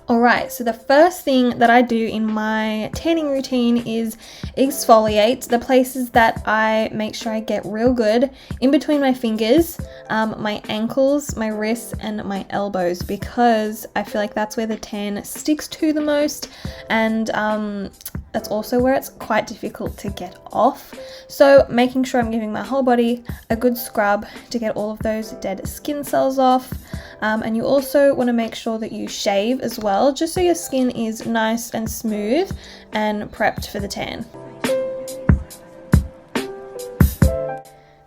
Alright, so the first thing that I do in my tanning routine is exfoliate the places that I make sure I get real good in between my fingers, my ankles, my wrists, and my elbows, because I feel like that's where the tan sticks to the most, and that's also where it's quite difficult to get off. So making sure I'm giving my whole body a good scrub to get all of those dead skin cells off. And you also want to make sure that you shave as well, just so your skin is nice and smooth and prepped for the tan.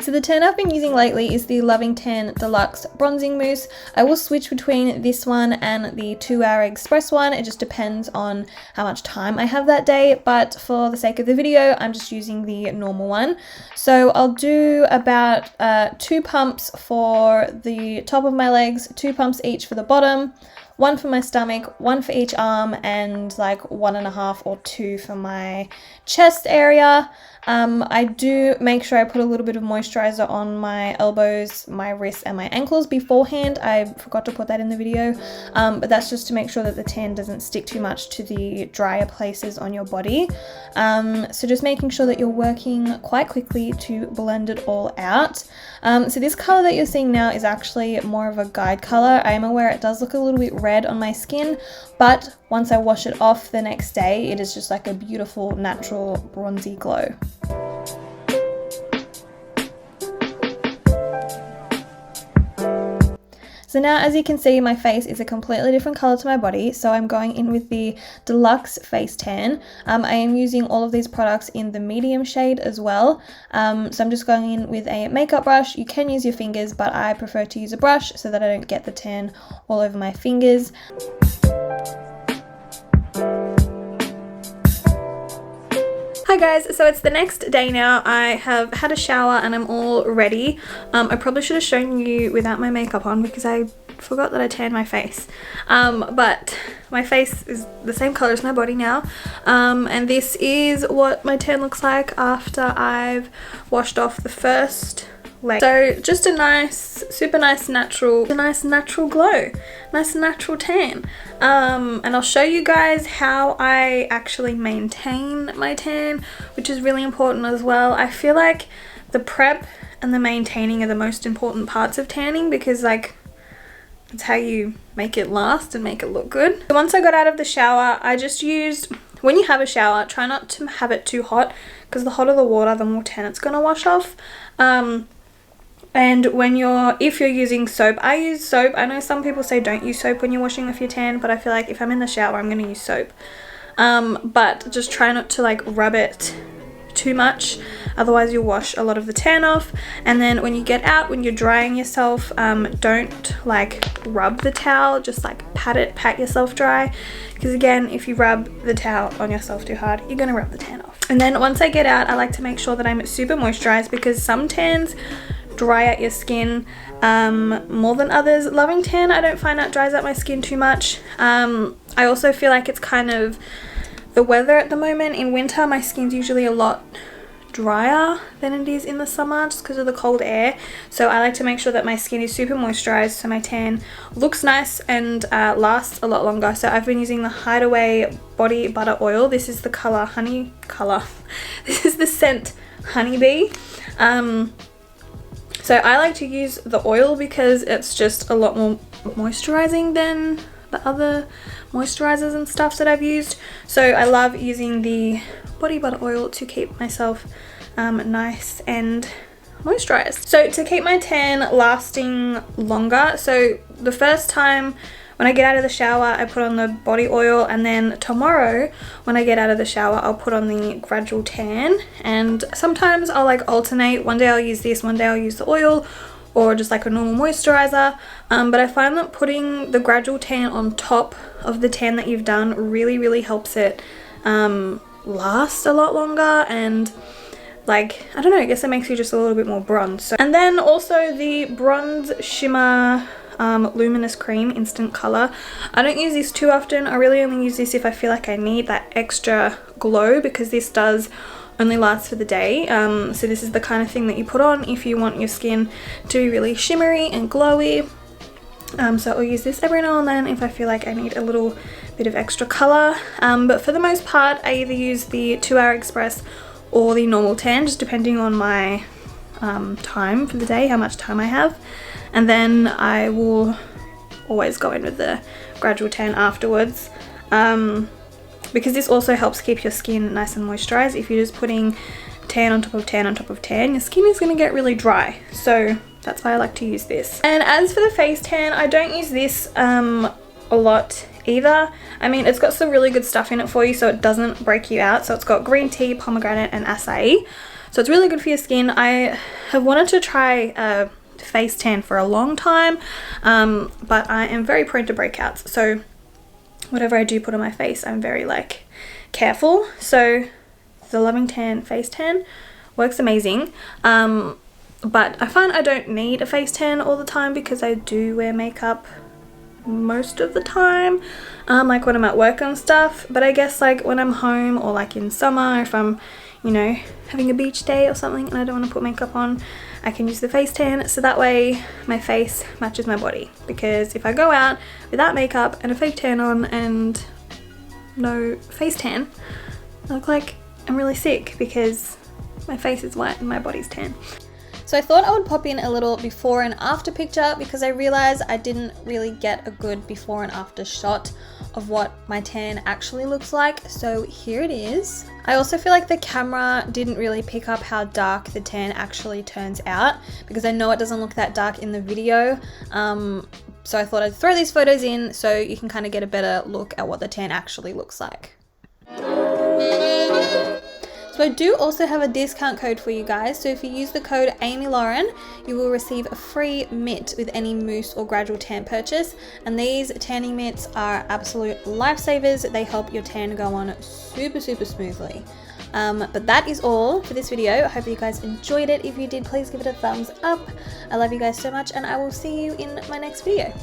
So the tan I've been using lately is the Loving Tan Deluxe Bronzing Mousse. I will switch between this one and the 2 Hour Express one. It just depends on how much time I have that day, but for the sake of the video, I'm just using the normal one. So I'll do about 2 pumps for the top of my legs, 2 pumps each for the bottom, 1 for my stomach, 1 for each arm, and like 1.5 or 2 for my chest area. I do make sure I put a little bit of moisturizer on my elbows, my wrists, and my ankles beforehand. I forgot to put that in the video, but that's just to make sure that the tan doesn't stick too much to the drier places on your body. So just making sure that you're working quite quickly to blend it all out. So this color that you're seeing now is actually more of a guide color. I am aware it does look a little bit red on my skin, but once I wash it off the next day, it is just like a beautiful natural bronzy glow. So now, as you can see, my face is a completely different color to my body, so I'm going in with the Deluxe Face Tan. I am using all of these products in the medium shade as well, so I'm just going in with a makeup brush. You can use your fingers, but I prefer to use a brush so that I don't get the tan all over my fingers. Hi guys, so it's the next day now. I have had a shower and I'm all ready. I probably should have shown you without my makeup on because I forgot that I tanned my face. But my face is the same color as my body now. And this is what my tan looks like after I've washed off the first layer. So just a nice, super nice natural glow, nice natural tan. And I'll show you guys how I actually maintain my tan, which is really important as well. I feel like the prep and the maintaining are the most important parts of tanning, because like it's how you make it last and make it look good. So once I got out of the shower, I just used, when you have a shower, try not to have it too hot, because the hotter the water, the more tan it's gonna wash off. And if you're using soap, I use soap. I know some people say don't use soap when you're washing off your tan, but I feel like if I'm in the shower, I'm going to use soap. But just try not to like rub it too much, otherwise you'll wash a lot of the tan off. And then when you get out, when you're drying yourself, don't like rub the towel, just like pat yourself dry, because again, if you rub the towel on yourself too hard, you're going to rub the tan off. And then once I get out, I like to make sure that I'm super moisturized, because some tans dry out your skin more than others. Loving Tan, I don't find that dries out my skin too much. I also feel like it's kind of the weather at the moment. In winter, my skin's usually a lot drier than it is in the summer, just because of the cold air. So I like to make sure that my skin is super moisturized so my tan looks nice and lasts a lot longer. So I've been using the Hideaway Body Butter Oil. This is the color this is the scent Honeybee. So I like to use the oil because it's just a lot more moisturizing than the other moisturizers and stuff that I've used. So I love using the body butter oil to keep myself nice and moisturized. So to keep my tan lasting longer, so the first time when I get out of the shower, I put on the body oil, and then tomorrow when I get out of the shower, I'll put on the Gradual Tan. And sometimes I'll like alternate. One day I'll use this, one day I'll use the oil, or just like a normal moisturizer. But I find that putting the Gradual Tan on top of the tan that you've done really helps it last a lot longer, and like, I don't know, I guess it makes you just a little bit more bronze. So, and then also the Bronze Shimmer Luminous Cream Instant Color. I don't use this too often. I really only use this if I feel like I need that extra glow, because this does only last for the day. So this is the kind of thing that you put on if you want your skin to be really shimmery and glowy. So I'll use this every now and then if I feel like I need a little bit of extra colour. But for the most part, I either use the 2 Hour Express or the normal tan, just depending on my time for the day, how much time I have. And then I will always go in with the gradual tan afterwards. Because this also helps keep your skin nice and moisturized. If you're just putting tan on top of tan on top of tan, your skin is going to get really dry. So that's why I like to use this. And as for the face tan, I don't use this a lot either. I mean, it's got some really good stuff in it for you so it doesn't break you out. So it's got green tea, pomegranate and acai. So it's really good for your skin. I have wanted to try a face tan for a long time, but I am very prone to breakouts. So whatever I do put on my face, I'm very like careful. So the Loving Tan face tan works amazing. But I find I don't need a face tan all the time because I do wear makeup most of the time, like when I'm at work and stuff. But I guess like when I'm home or like in summer, if I'm, you know, having a beach day or something and I don't want to put makeup on, I can use the face tan, so that way my face matches my body. Because if I go out without makeup and a fake tan on and no face tan, I look like I'm really sick because my face is white and my body's tan. So I thought I would pop in a little before and after picture because I realized I didn't really get a good before and after shot of what my tan actually looks like. So here it is. I also feel like the camera didn't really pick up how dark the tan actually turns out because I know it doesn't look that dark in the video. So I thought I'd throw these photos in so you can kind of get a better look at what the tan actually looks like. So I do also have a discount code for you guys. So if you use the code AmyLauren, you will receive a free mitt with any mousse or gradual tan purchase. And these tanning mitts are absolute lifesavers. They help your tan go on super smoothly. But that is all for this video. I hope you guys enjoyed it. If you did, please give it a thumbs up. I love you guys so much and I will see you in my next video.